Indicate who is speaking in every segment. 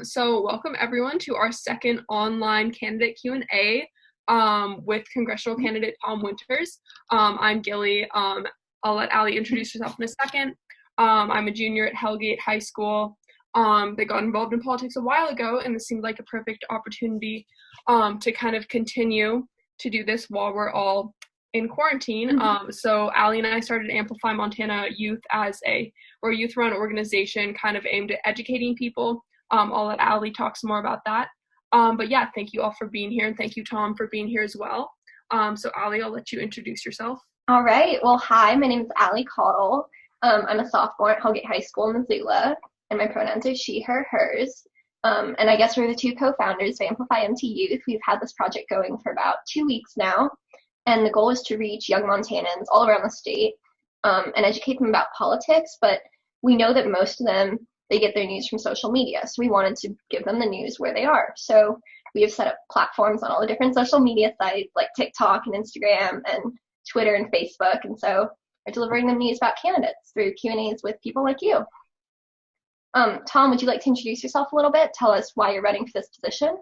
Speaker 1: So welcome everyone to our second online candidate Q&A with Congressional candidate Tom Winters. I'm Gilly. I'll let Ali introduce herself in a second. I'm a junior at Hellgate High School. They got involved in politics a while ago, and this seemed like a perfect opportunity to kind of continue to do this while we're all in quarantine. So Ali and I started Amplify Montana Youth we're a youth-run organization kind of aimed at educating people. I'll let Ali talk some more about that. But yeah, thank you all for being here, and thank you, Tom, for being here as well. So Ali, I'll let you introduce yourself.
Speaker 2: All right. Well, hi, my name is Ali Caudle. I'm a sophomore at Hellgate High School in Missoula, and my pronouns are she, her, hers. And I guess we're the two co-founders of Amplify MT Youth. We've had this project going for about 2 weeks now, and the goal is to reach young Montanans all around the state and educate them about politics, but we know that most of them, they get their news from social media. So we wanted to give them the news where they are. So we have set up platforms on all the different social media sites like TikTok and Instagram and Twitter and Facebook. And so we're delivering them news about candidates through Q&As with people like you. Tom, would you like to introduce yourself a little bit? Tell us why you're running for this position.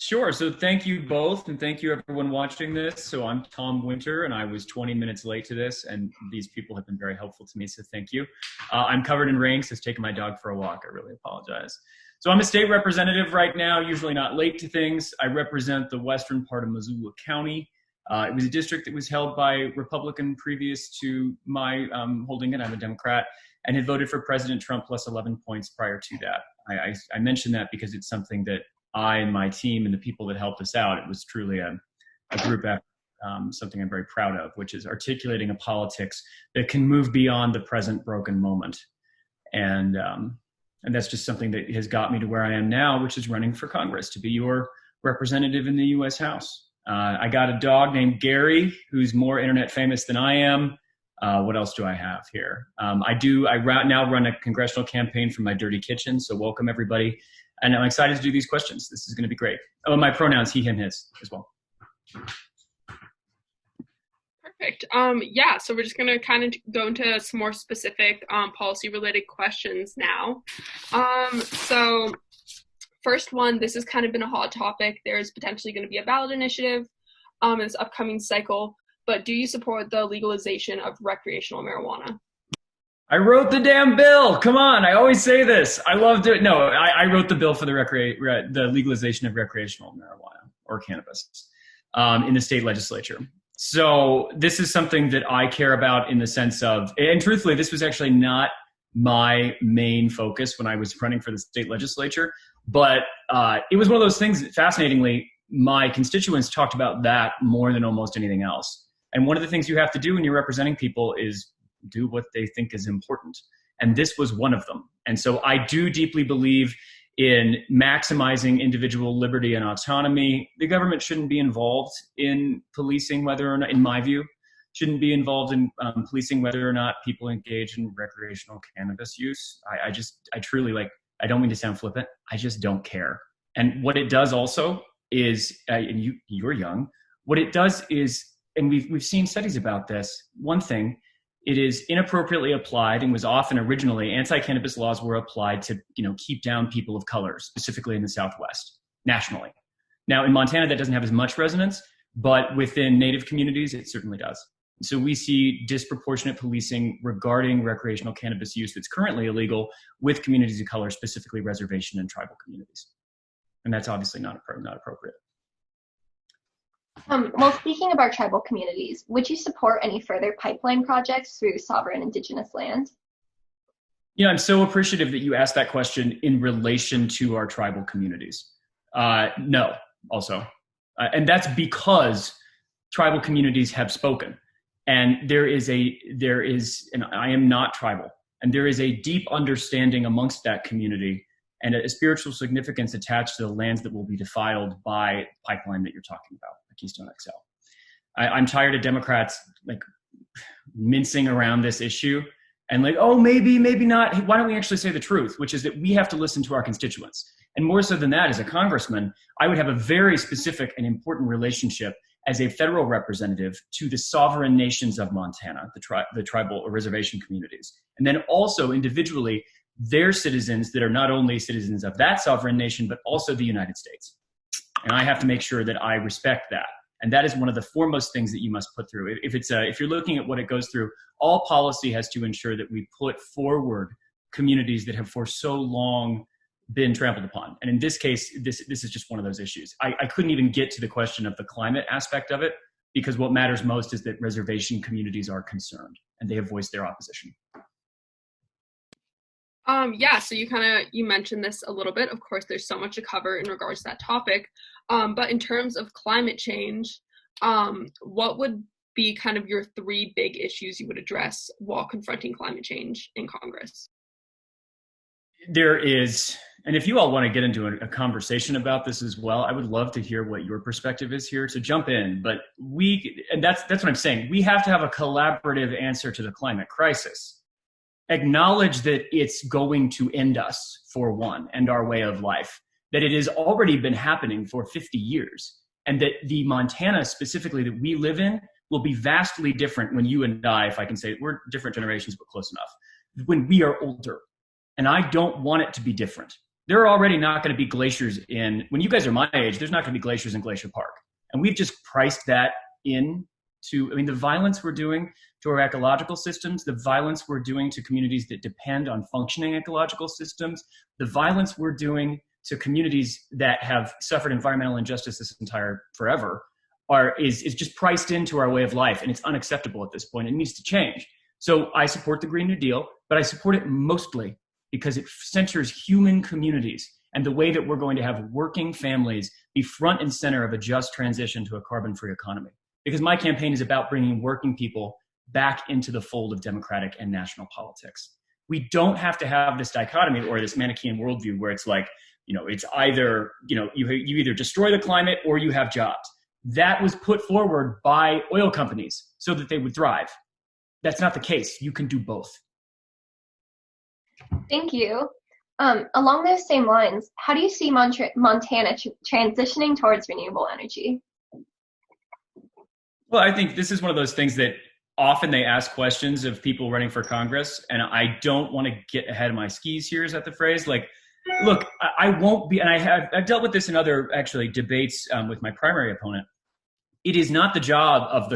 Speaker 3: Sure. So thank you both, and thank you everyone watching this. So I'm Tom Winter, and I was 20 minutes late to this, and these people have been very helpful to me, so thank you. I'm covered in rain, so it's taking my dog for a walk. I really apologize. So I'm a state representative right now, usually not late to things. I represent the western part of Missoula County. It was a district that was held by Republican previous to my holding it. I'm a Democrat, and had voted for President Trump plus 11 points prior to that. I mention that because it's something that I and my team and the people that helped us out, it was truly a group effort, something I'm very proud of, which is articulating a politics that can move beyond the present broken moment. And that's just something that has got me to where I am now, which is running for Congress to be your representative in the U.S. House. I got a dog named Gary, who's more internet famous than I am. What else do I have here? I now run a congressional campaign from my dirty kitchen, so welcome everybody. And I'm excited to do these questions. This is going to be great. Oh, my pronouns, he, him, his as well.
Speaker 1: Perfect. Yeah, so we're just going to kind of go into some more specific policy-related questions now. So first one, this has kind of been a hot topic. There's potentially going to be a ballot initiative in this upcoming cycle, but do you support the legalization of recreational marijuana?
Speaker 3: I wrote the damn bill. Come on. I always say this. I love to. No, I wrote the bill for the legalization of recreational marijuana or cannabis in the state legislature. So this is something that I care about in the sense of, and truthfully, this was actually not my main focus when I was running for the state legislature, but it was one of those things that, fascinatingly, my constituents talked about that more than almost anything else. And one of the things you have to do when you're representing people is do what they think is important. And this was one of them. And so I do deeply believe in maximizing individual liberty and autonomy. The government shouldn't be involved in policing whether or not, in my view, shouldn't be involved in policing whether or not people engage in recreational cannabis use. I truly, like, I don't mean to sound flippant, I just don't care. And what it does also is, and you're young, what it does is, and we've seen studies about this, one thing, it is inappropriately applied and was often originally anti-cannabis laws were applied to, keep down people of color, specifically in the Southwest, nationally. Now in Montana, that doesn't have as much resonance, but within Native communities, it certainly does. So we see disproportionate policing regarding recreational cannabis use that's currently illegal with communities of color, specifically reservation and tribal communities. And that's obviously not appropriate.
Speaker 2: Well, speaking of our tribal communities, would you support any further pipeline projects through sovereign indigenous land?
Speaker 3: I'm so appreciative that you asked that question in relation to our tribal communities. No, also. And that's because tribal communities have spoken. And and I am not tribal, and there is a deep understanding amongst that community and a spiritual significance attached to the lands that will be defiled by pipeline that you're talking about, the Keystone XL. I'm tired of Democrats like mincing around this issue and like, oh, maybe not. Why don't we actually say the truth, which is that we have to listen to our constituents. And more so than that, as a congressman, I would have a very specific and important relationship as a federal representative to the sovereign nations of Montana, the tribal or reservation communities. And then also individually their citizens that are not only citizens of that sovereign nation, but also the United States. And I have to make sure that I respect that. And that is one of the foremost things that you must put through. If you're looking at what it goes through, all policy has to ensure that we put forward communities that have for so long been trampled upon. And in this case, this is just one of those issues. I couldn't even get to the question of the climate aspect of it, because what matters most is that reservation communities are concerned and they have voiced their opposition.
Speaker 1: Yeah, so you mentioned this a little bit. Of course, there's so much to cover in regards to that topic. But in terms of climate change, what would be kind of your 3 big issues you would address while confronting climate change in Congress?
Speaker 3: There is, and if you all want to get into a conversation about this as well, I would love to hear what your perspective is here. So jump in. But that's what I'm saying. We have to have a collaborative answer to the climate crisis. Acknowledge that it's going to end us, for one, and our way of life, that it has already been happening for 50 years, and that the Montana specifically that we live in will be vastly different when you and I, if I can say, we're different generations, but close enough, when we are older. And I don't want it to be different. There are already not going to be glaciers when you guys are my age, there's not going to be glaciers in Glacier Park. And we've just priced that in to, the violence we're doing to our ecological systems, the violence we're doing to communities that depend on functioning ecological systems, the violence we're doing to communities that have suffered environmental injustice this entire forever is just priced into our way of life. And it's unacceptable at this point. It needs to change. So I support the Green New Deal, but I support it mostly because it centers human communities and the way that we're going to have working families be front and center of a just transition to a carbon-free economy. Because my campaign is about bringing working people back into the fold of democratic and national politics. We don't have to have this dichotomy or this Manichaean worldview where it's like, it's either, you either destroy the climate or you have jobs. That was put forward by oil companies so that they would thrive. That's not the case. You can do both.
Speaker 2: Thank you. Along those same lines, how do you see Montana transitioning towards renewable energy?
Speaker 3: Well, I think this is one of those things that often they ask questions of people running for Congress, and I don't want to get ahead of my skis here, is that the phrase? Like, look, I won't be, and I've dealt with this in other actually debates with my primary opponent. It is not the job of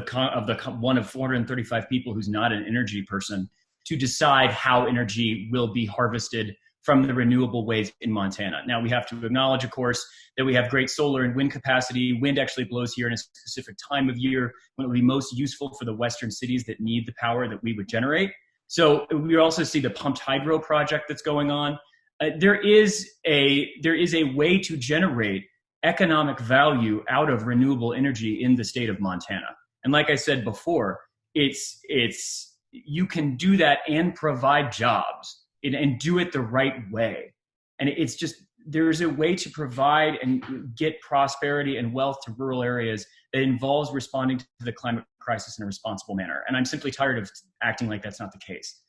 Speaker 3: one of 435 people who's not an energy person to decide how energy will be harvested from the renewable ways in Montana. Now, we have to acknowledge, of course, that we have great solar and wind capacity. Wind actually blows here in a specific time of year when it will be most useful for the western cities that need the power that we would generate. So we also see the pumped hydro project that's going on. There is a way to generate economic value out of renewable energy in the state of Montana. And like I said before, you can do that and provide jobs and do it the right way. And it's just, there's a way to provide and get prosperity and wealth to rural areas that involves responding to the climate crisis in a responsible manner. And I'm simply tired of acting like that's not the case.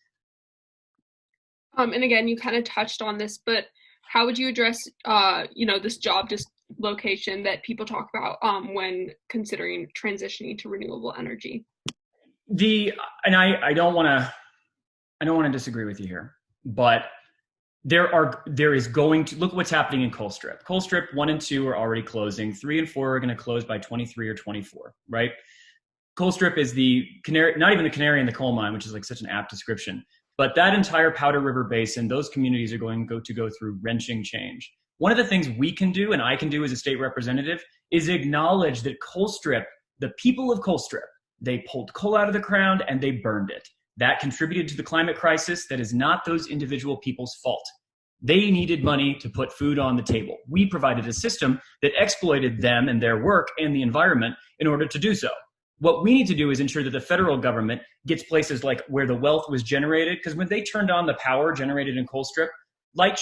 Speaker 1: And again, you kind of touched on this, but how would you address, this job dislocation that people talk about when considering transitioning to renewable energy? I don't want to disagree with you here, but there is going to, look what's happening in Colstrip. Colstrip 1 and 2 are already closing. 3 and 4 are going to close by 23 or 24, right? Colstrip is the canary, not even the canary in the coal mine, which is like such an apt description, but that entire Powder River Basin, those communities are going to go through wrenching change. One of the things we can do, and I can do as a state representative, is acknowledge that Colstrip, the people of Colstrip, they pulled coal out of the ground and they burned it. That contributed to the climate crisis. That is not those individual people's fault. They needed money to put food on the table. We provided a system that exploited them and their work and the environment in order to do so. What we need to do is ensure that the federal government gets places like where the wealth was generated, because when they turned on the power generated in Colstrip, light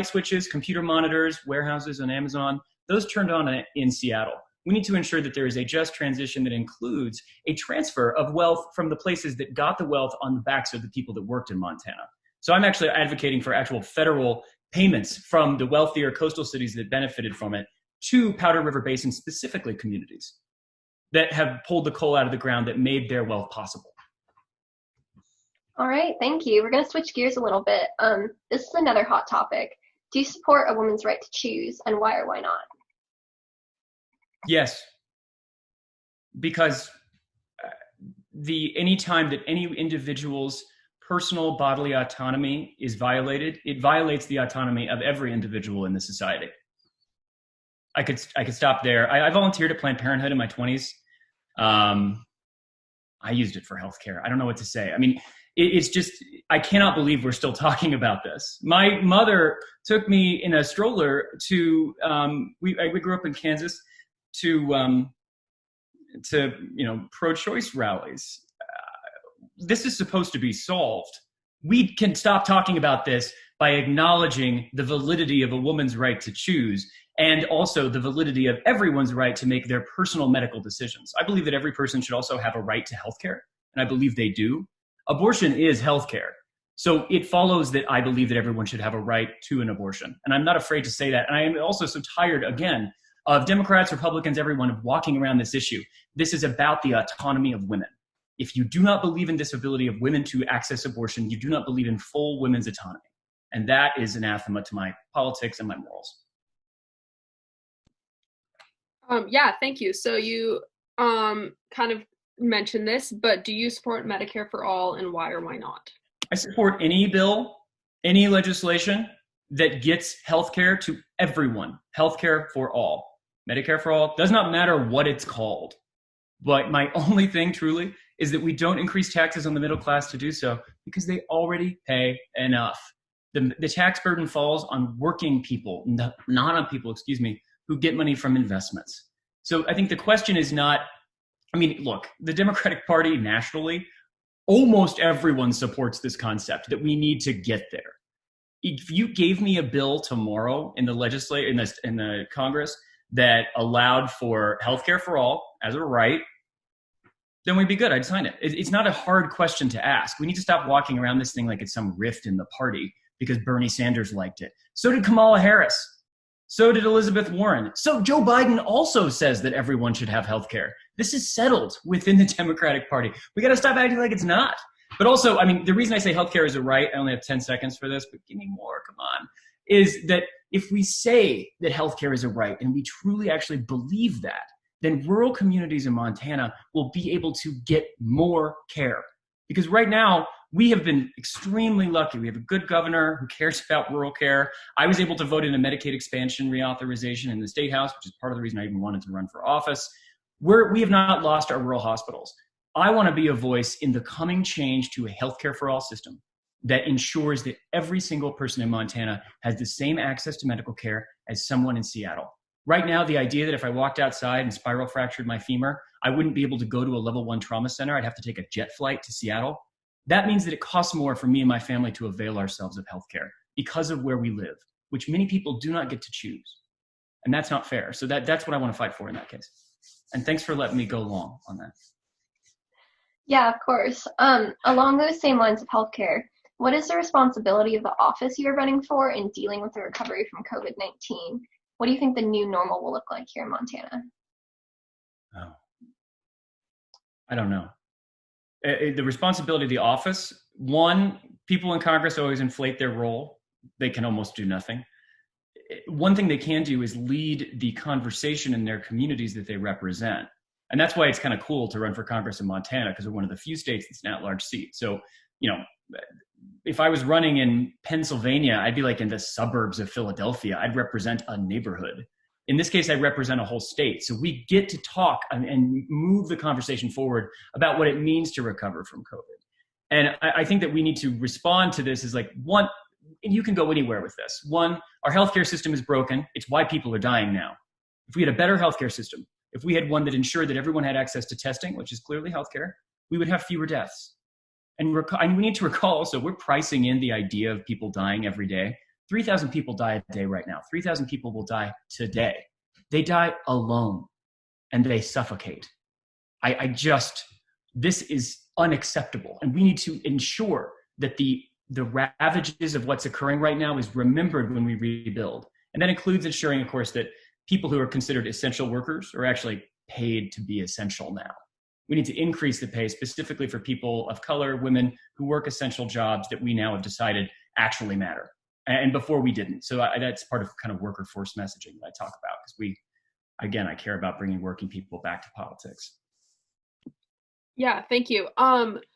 Speaker 1: switches, computer monitors, warehouses on Amazon, those turned on in Seattle. We need to ensure that there is a just transition that includes a transfer of wealth from the places that got the wealth on the backs of the people that worked in Montana. So I'm actually advocating for actual federal payments from the wealthier coastal cities that benefited from it to Powder River Basin, specifically communities that have pulled the coal out of the ground that made their wealth possible.
Speaker 2: All right, thank you. We're going to switch gears a little bit. This is another hot topic. Do you support a woman's right to choose, and why or why not?
Speaker 3: Yes, because any time that any individual's personal bodily autonomy is violated, it violates the autonomy of every individual in the society. I could stop there. I volunteered at Planned Parenthood in my 20s. I used it for healthcare. I don't know what to say. I mean, it's just, I cannot believe we're still talking about this. My mother took me in a stroller to, we grew up in Kansas, to pro-choice rallies. This is supposed to be solved. We can stop talking about this by acknowledging the validity of a woman's right to choose, and also the validity of everyone's right to make their personal medical decisions. I believe that every person should also have a right to healthcare, and I believe they do. Abortion is healthcare. So it follows that I believe that everyone should have a right to an abortion. And I'm not afraid to say that. And I am also so tired, again, of Democrats, Republicans, everyone, of walking around this issue. This is about the autonomy of women. If you do not believe in this ability of women to access abortion, you do not believe in full women's autonomy. And that is anathema to my politics and my morals.
Speaker 1: Yeah, thank you. So you kind of mentioned this, but do you support Medicare for all, and why or why not?
Speaker 3: I support any bill, any legislation that gets healthcare to everyone. Healthcare for all. Medicare for all. Does not matter what it's called. But my only thing truly is that we don't increase taxes on the middle class to do so, because they already pay enough. The tax burden falls on working people, not on people, who get money from investments. So I think the question is not, I mean, look, the Democratic Party nationally, almost everyone supports this concept that we need to get there. If you gave me a bill tomorrow in the Congress that allowed for healthcare for all as a right, then we'd be good. I'd sign it. It's not a hard question to ask. We need to stop walking around this thing like it's some rift in the party because Bernie Sanders liked it. So did Kamala Harris. So did Elizabeth Warren. So Joe Biden also says that everyone should have health care. This is settled within the Democratic Party. We got to stop acting like it's not. But also, I mean, the reason I say healthcare is a right, I only have 10 seconds for this, but give me more, come on, is that if we say that healthcare is a right and we truly actually believe that, then rural communities in Montana will be able to get more care. Because right now, we have been extremely lucky. We have a good governor who cares about rural care. I was able to vote in a Medicaid expansion reauthorization in the State House, which is part of the reason I even wanted to run for office. We have not lost our rural hospitals. I want to be a voice in the coming change to a healthcare for all system that ensures that every single person in Montana has the same access to medical care as someone in Seattle. Right now, the idea that if I walked outside and spiral fractured my femur, I wouldn't be able to go to a level 1 trauma center. I'd have to take a jet flight to Seattle. That means that it costs more for me and my family to avail ourselves of healthcare because of where we live, which many people do not get to choose. And that's not fair. So that's what I want to fight for in that case. And thanks for letting me go long on that.
Speaker 2: Yeah, of course. Along those same lines of healthcare, what is the responsibility of the office you're running for in dealing with the recovery from COVID-19? What do you think the new normal will look like here in Montana?
Speaker 3: Oh, I don't know. The responsibility of the office, one, people in Congress always inflate their role. They can almost do nothing. One thing they can do is lead the conversation in their communities that they represent. And that's why it's kind of cool to run for Congress in Montana, because we're one of the few states that's an at-large seat. So, you know, if I was running in Pennsylvania, I'd be like in the suburbs of Philadelphia. I'd represent a neighborhood. In this case, I represent a whole state. So we get to talk and move the conversation forward about what it means to recover from COVID. And I think that we need to respond to this as like, one, and you can go anywhere with this. One, our healthcare system is broken. It's why people are dying now. If we had a better healthcare system, if we had one that ensured that everyone had access to testing, which is clearly healthcare, we would have fewer deaths. And we need to recall also, we're pricing in the idea of people dying every day. 3,000 people die a day right now. 3,000 people will die today. They die alone and they suffocate. This is unacceptable. And we need to ensure that the ravages of what's occurring right now is remembered when we rebuild. And that includes ensuring, of course, that people who are considered essential workers are actually paid to be essential now. We need to increase the pay specifically for people of color, women who work essential jobs that we now have decided actually matter. And before we didn't. So that's part of kind of worker force messaging that I talk about, because I care about bringing working people back to politics.
Speaker 1: Yeah, thank you.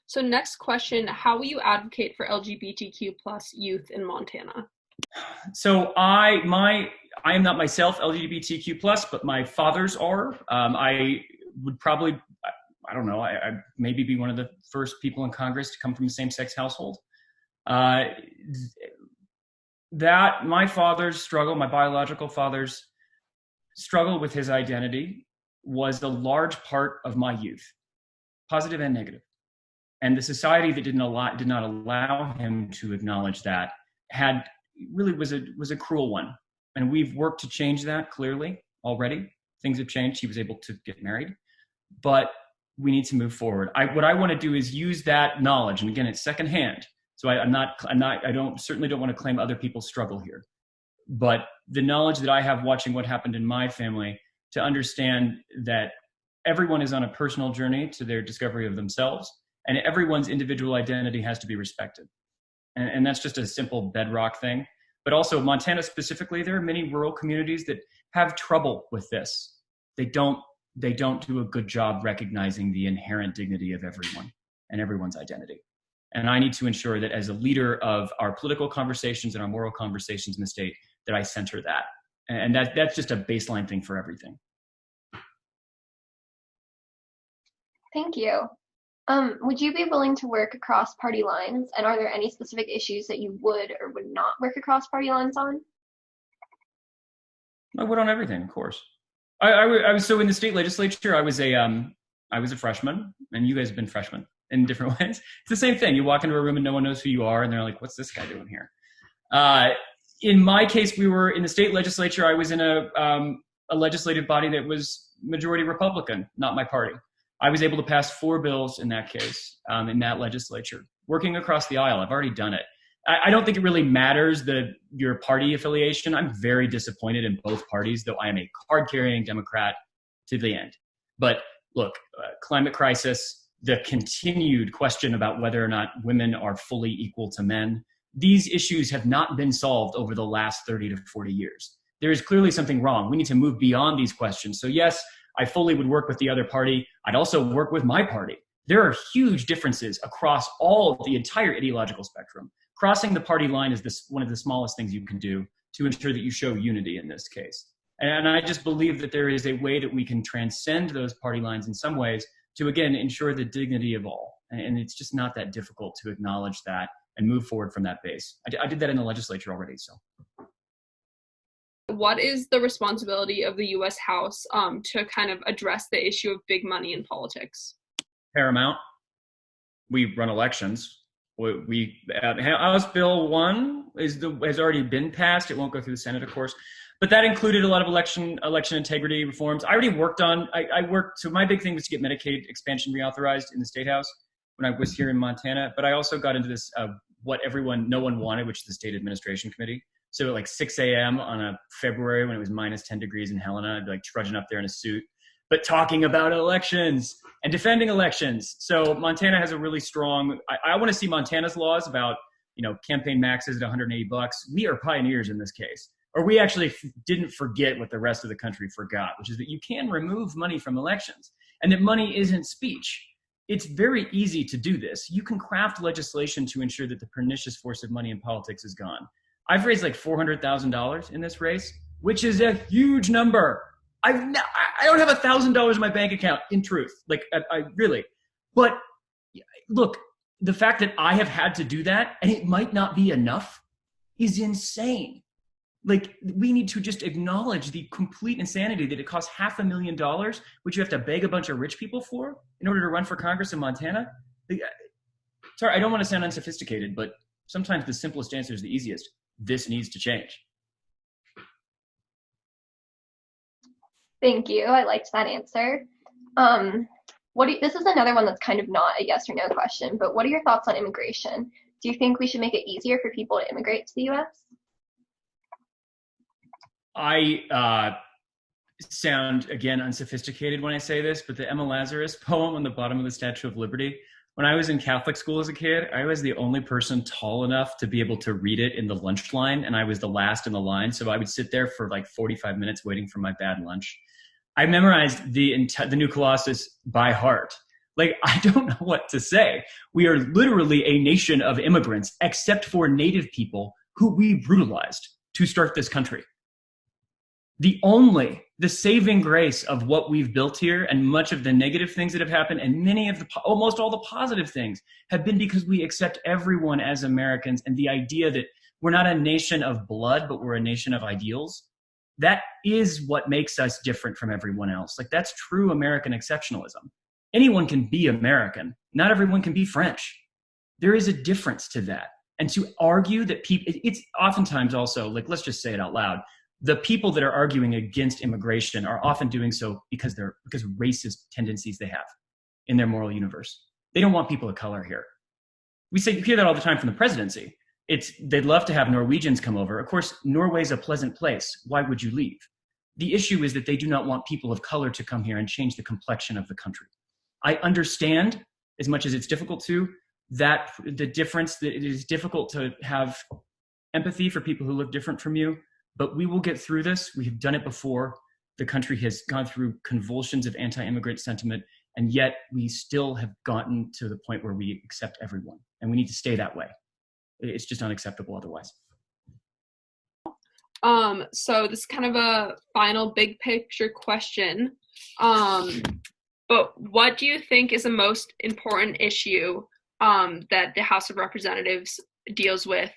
Speaker 1: So next question, how will you advocate for LGBTQ plus youth in Montana?
Speaker 3: So I am not myself LGBTQ plus, but my fathers are. I would probably, I don't know, I maybe be one of the first people in Congress to come from a same-sex household. That my father's struggle, my biological father's struggle with his identity was a large part of my youth, positive and negative. And the society that did not allow him to acknowledge that was a cruel one. And we've worked to change that clearly already. Things have changed. He was able to get married, but we need to move forward. What I want to do is use that knowledge. And again, it's secondhand. So I certainly don't want to claim other people's struggle here, but the knowledge that I have watching what happened in my family, to understand that everyone is on a personal journey to their discovery of themselves, and everyone's individual identity has to be respected. And that's just a simple bedrock thing. But also Montana specifically, there are many rural communities that have trouble with this. They don't do a good job recognizing the inherent dignity of everyone and everyone's identity. And I need to ensure that as a leader of our political conversations and our moral conversations in the state, that I center that. And that's just a baseline thing for everything.
Speaker 2: Thank you. Would you be willing to work across party lines? And are there any specific issues that you would or would not work across party lines on?
Speaker 3: I would on everything, of course. I was so in the state legislature, I was a freshman, and you guys have been freshmen in different ways. It's the same thing. You walk into a room and no one knows who you are, and they're like, what's this guy doing here? In my case, we were in the state legislature. I was in a legislative body that was majority Republican, not my party. I was able to pass 4 bills in that case, in that legislature, working across the aisle. I've already done it. I don't think it really matters your party affiliation. I'm very disappointed in both parties, though I am a card-carrying Democrat to the end. But look, climate crisis, the continued question about whether or not women are fully equal to men, these issues have not been solved over the last 30 to 40 years. There is clearly something wrong. We need to move beyond these questions. So yes, I fully would work with the other party. I'd also work with my party. There are huge differences across the entire ideological spectrum. Crossing the party line is one of the smallest things you can do to ensure that you show unity in this case. And I just believe that there is a way that we can transcend those party lines in some ways to, again, ensure the dignity of all. And it's just not that difficult to acknowledge that and move forward from that base. I did that in the legislature already, so.
Speaker 1: What is the responsibility of the U.S. House to kind of address the issue of big money in politics?
Speaker 3: Paramount. We run elections. House Bill 1 has already been passed. It won't go through the Senate, of course. But that included a lot of election integrity reforms. I already worked on, so my big thing was to get Medicaid expansion reauthorized in the State House when I was here in Montana. But I also got into this, what no one wanted, which is the State Administration Committee. So at like 6 a.m. on a February when it was minus 10 degrees in Helena, I'd be like trudging up there in a suit, but talking about elections and defending elections. So Montana has a really strong, I want to see Montana's laws about, campaign maxes at $180. We are pioneers in this case. Or we actually didn't forget what the rest of the country forgot, which is that you can remove money from elections and that money isn't speech. It's very easy to do this. You can craft legislation to ensure that the pernicious force of money in politics is gone. I've raised like $400,000 in this race, which is a huge number. I don't have $1,000 in my bank account, in truth. I really. But look, the fact that I have had to do that, and it might not be enough, is insane. We need to just acknowledge the complete insanity that it costs $500,000, which you have to beg a bunch of rich people for in order to run for Congress in Montana. Sorry, I don't want to sound unsophisticated, but sometimes the simplest answer is the easiest. This needs to change.
Speaker 2: Thank you. I liked that answer. This is another one that's kind of not a yes or no question, but what are your thoughts on immigration? Do you think we should make it easier for people to immigrate to the U.S.?
Speaker 3: sound, again, unsophisticated when I say this, but the Emma Lazarus poem on the bottom of the Statue of Liberty, when I was in Catholic school as a kid, I was the only person tall enough to be able to read it in the lunch line, and I was the last in the line. So I would sit there for like 45 minutes waiting for my bad lunch. I memorized the New Colossus by heart. Like, I don't know what to say. We are literally a nation of immigrants, except for native people who we brutalized to start this country. The saving grace of what we've built here, and much of the negative things that have happened, and many of almost all the positive things, have been because we accept everyone as Americans, and the idea that we're not a nation of blood, but we're a nation of ideals. That is what makes us different from everyone else. Like, that's true American exceptionalism. Anyone can be American. Not everyone can be French. There is a difference to that. And to argue that people, it's oftentimes also, like, let's just say it out loud, the people that are arguing against immigration are often doing so because of racist tendencies they have in their moral universe. They don't want people of color here. You hear that all the time from the presidency. They'd love to have Norwegians come over. Of course, Norway's a pleasant place. Why would you leave? The issue is that they do not want people of color to come here and change the complexion of the country. I understand, as much as it's difficult to, that the difference, that it is difficult to have empathy for people who look different from you, but we will get through this. We have done it before. The country has gone through convulsions of anti-immigrant sentiment, and yet we still have gotten to the point where we accept everyone, and we need to stay that way. It's just unacceptable otherwise.
Speaker 1: So this is kind of a final big picture question. But what do you think is the most important issue that the House of Representatives deals with,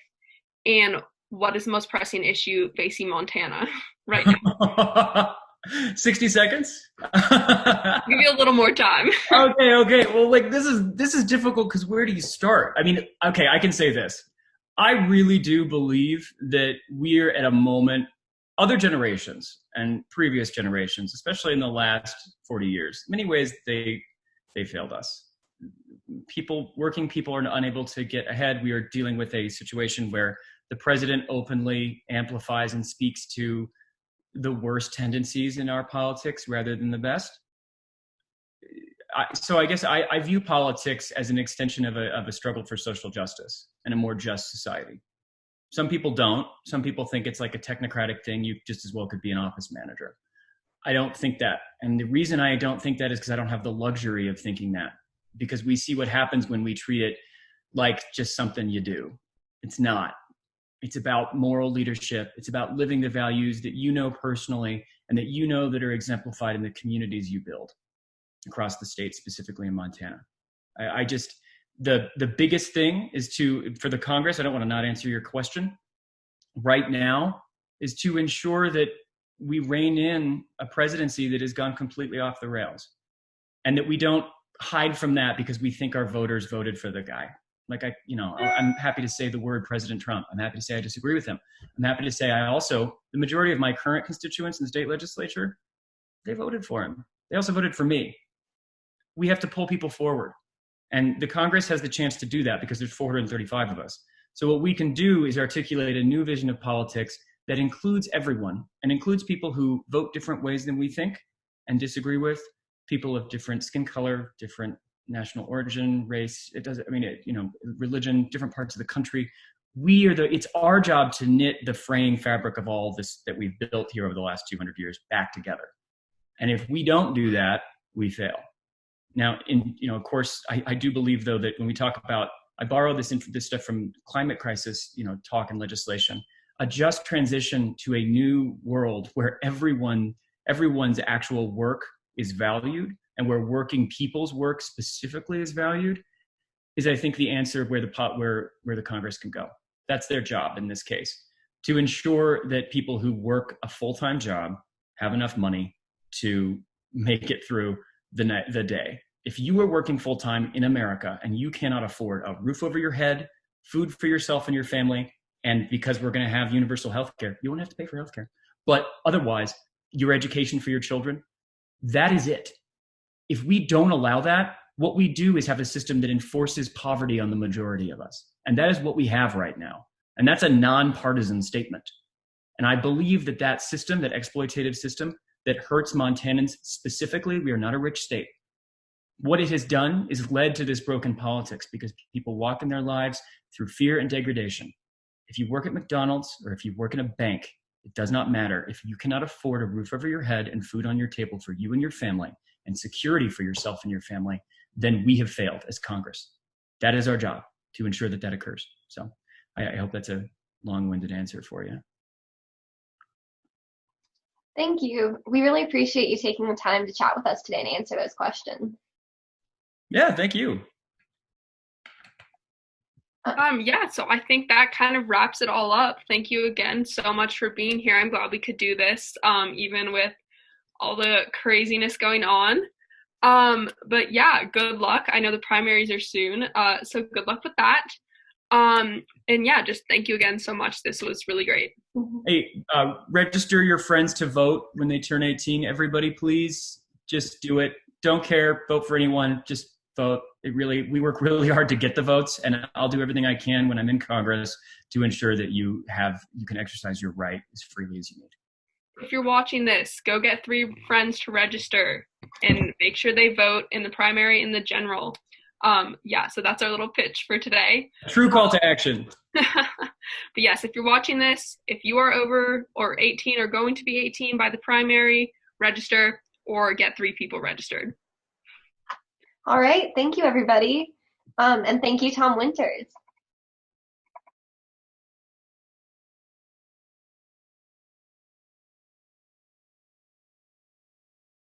Speaker 1: and what is the most pressing issue facing Montana right now?
Speaker 3: 60 seconds?
Speaker 1: I'll give you a little more time.
Speaker 3: Okay. Well, like, this is difficult because where do you start? I mean, okay, I can say this. I really do believe that we're at a moment, other generations and previous generations, especially in the last 40 years, in many ways they failed us. Working people are unable to get ahead. We are dealing with a situation where the president openly amplifies and speaks to the worst tendencies in our politics rather than the best. So I guess I view politics as an extension of a struggle for social justice and a more just society. Some people don't. Some people think it's like a technocratic thing. You just as well could be an office manager. I don't think that. And the reason I don't think that is because I don't have the luxury of thinking that, because we see what happens when we treat it like just something you do. It's not. It's about moral leadership. It's about living the values that you know personally and that you know that are exemplified in the communities you build across the state, specifically in Montana. The biggest thing is for the Congress, I don't want to not answer your question right now, is to ensure that we rein in a presidency that has gone completely off the rails, and that we don't hide from that because we think our voters voted for the guy. Like, I'm happy to say the word President Trump. I'm happy to say I disagree with him. I'm happy to say the majority of my current constituents in the state legislature, they voted for him. They also voted for me. We have to pull people forward. And the Congress has the chance to do that because there's 435 of us. So what we can do is articulate a new vision of politics that includes everyone and includes people who vote different ways than we think and disagree with, people of different skin color, different national origin, race, religion, different parts of the country. It's our job to knit the fraying fabric of all this that we've built here over the last 200 years back together. And if we don't do that, we fail. Now, of course, I do believe, though, that when we talk about, I borrow this stuff from climate crisis, talk and legislation, a just transition to a new world where everyone's actual work is valued and where working people's work specifically is valued is, I think, the answer where the Congress can go. That's their job in this case, to ensure that people who work a full-time job have enough money to make it through the day. If you are working full-time in America and you cannot afford a roof over your head, food for yourself and your family, and because we're going to have universal health care, you won't have to pay for health care, but otherwise, your education for your children, that is it. If we don't allow that, what we do is have a system that enforces poverty on the majority of us. And that is what we have right now. And that's a nonpartisan statement. And I believe that system, that exploitative system, that hurts Montanans specifically. We are not a rich state. What it has done is led to this broken politics because people walk in their lives through fear and degradation. If you work at McDonald's or if you work in a bank, it does not matter. If you cannot afford a roof over your head and food on your table for you and your family and security for yourself and your family, then we have failed as Congress. That is our job, to ensure that that occurs. So I hope that's a long-winded answer for you.
Speaker 2: Thank you. We really appreciate you taking the time to chat with us today and answer those questions.
Speaker 3: Yeah, thank you.
Speaker 1: Yeah, so I think that kind of wraps it all up. Thank you again so much for being here. I'm glad we could do this, even with all the craziness going on. But yeah, good luck. I know the primaries are soon, so good luck with that. And yeah, just thank you again so much. This was really great.
Speaker 3: Hey, register your friends to vote when they turn 18. Everybody, please just do it. Don't care, vote for anyone, just vote. We work really hard to get the votes, and I'll do everything I can when I'm in Congress to ensure that you can exercise your right as freely as you need.
Speaker 1: If you're watching this, go get 3 friends to register and make sure they vote in the primary and the general. Yeah, so that's our little pitch for today.
Speaker 3: True call to action.
Speaker 1: But yes, if you're watching this, if you are over or 18 or going to be 18 by the primary, register or get 3 people registered.
Speaker 2: All right. Thank you, everybody. And thank you, Tom Winters.